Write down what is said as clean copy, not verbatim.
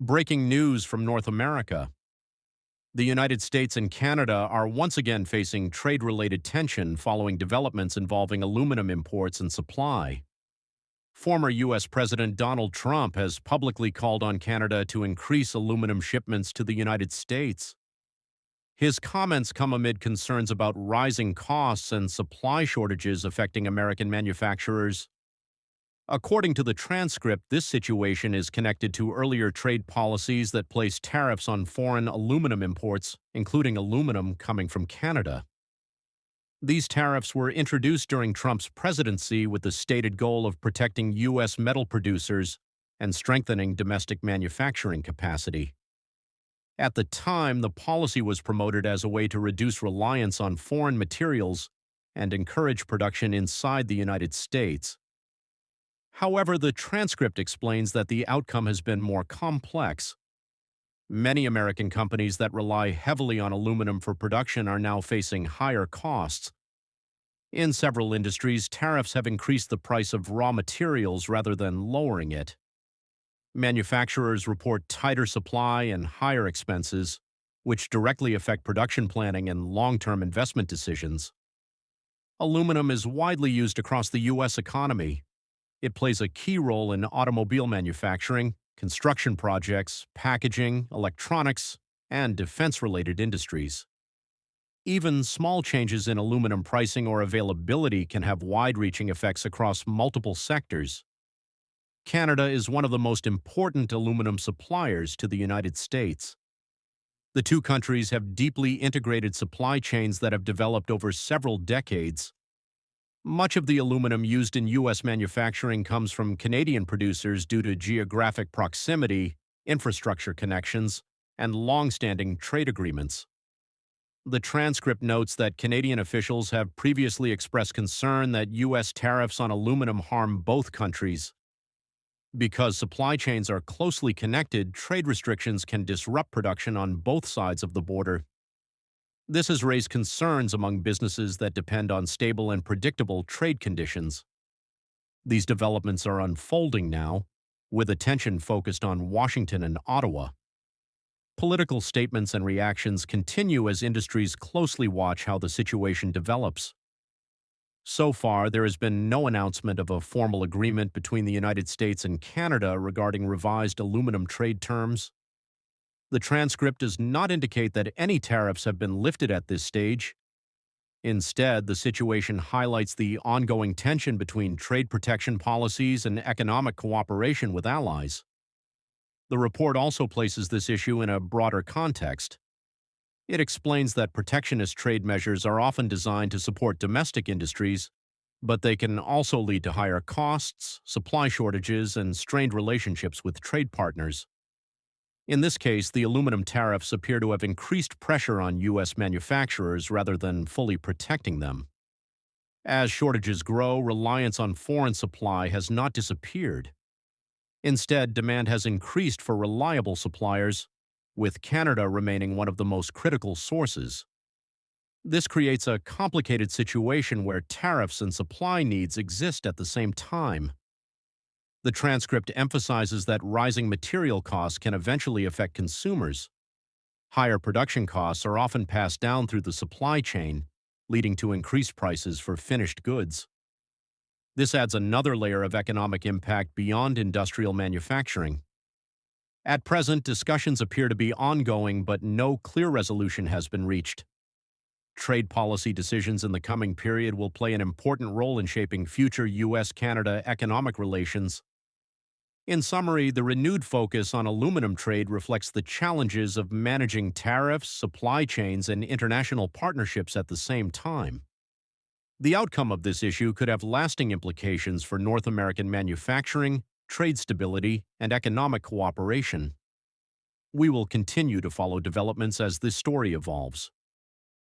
Breaking news from North America. The United States and Canada are once again facing trade-related tension following developments involving aluminum imports and supply. Former U.S. President Donald Trump has publicly called on Canada to increase aluminum shipments to the United States. His comments come amid concerns about rising costs and supply shortages affecting American manufacturers. According to the transcript, this situation is connected to earlier trade policies that place tariffs on foreign aluminum imports, including aluminum coming from Canada. These tariffs were introduced during Trump's presidency with the stated goal of protecting U.S. metal producers and strengthening domestic manufacturing capacity. At the time, the policy was promoted as a way to reduce reliance on foreign materials and encourage production inside the United States. However, the transcript explains that the outcome has been more complex. Many American companies that rely heavily on aluminum for production are now facing higher costs. In several industries, tariffs have increased the price of raw materials rather than lowering it. Manufacturers report tighter supply and higher expenses, which directly affect production planning and long-term investment decisions. Aluminum is widely used across the U.S. economy. It plays a key role in automobile manufacturing, construction projects, packaging, electronics, and defense-related industries. Even small changes in aluminum pricing or availability can have wide-reaching effects across multiple sectors. Canada is one of the most important aluminum suppliers to the United States. The two countries have deeply integrated supply chains that have developed over several decades. Much of the aluminum used in U.S. manufacturing comes from Canadian producers due to geographic proximity, infrastructure connections, and long-standing trade agreements. The transcript notes that Canadian officials have previously expressed concern that U.S. tariffs on aluminum harm both countries. Because supply chains are closely connected, trade restrictions can disrupt production on both sides of the border. This has raised concerns among businesses that depend on stable and predictable trade conditions. These developments are unfolding now, with attention focused on Washington and Ottawa. Political statements and reactions continue as industries closely watch how the situation develops. So far, there has been no announcement of a formal agreement between the United States and Canada regarding revised aluminum trade terms. The transcript does not indicate that any tariffs have been lifted at this stage. Instead, the situation highlights the ongoing tension between trade protection policies and economic cooperation with allies. The report also places this issue in a broader context. It explains that protectionist trade measures are often designed to support domestic industries, but they can also lead to higher costs, supply shortages, and strained relationships with trade partners. In this case, the aluminum tariffs appear to have increased pressure on U.S. manufacturers rather than fully protecting them. As shortages grow, reliance on foreign supply has not disappeared. Instead, demand has increased for reliable suppliers, with Canada remaining one of the most critical sources. This creates a complicated situation where tariffs and supply needs exist at the same time. The transcript emphasizes that rising material costs can eventually affect consumers. Higher production costs are often passed down through the supply chain, leading to increased prices for finished goods. This adds another layer of economic impact beyond industrial manufacturing. At present, discussions appear to be ongoing, but no clear resolution has been reached. Trade policy decisions in the coming period will play an important role in shaping future U.S.-Canada economic relations. In summary, the renewed focus on aluminum trade reflects the challenges of managing tariffs, supply chains, and international partnerships at the same time. The outcome of this issue could have lasting implications for North American manufacturing, trade stability, and economic cooperation. We will continue to follow developments as this story evolves.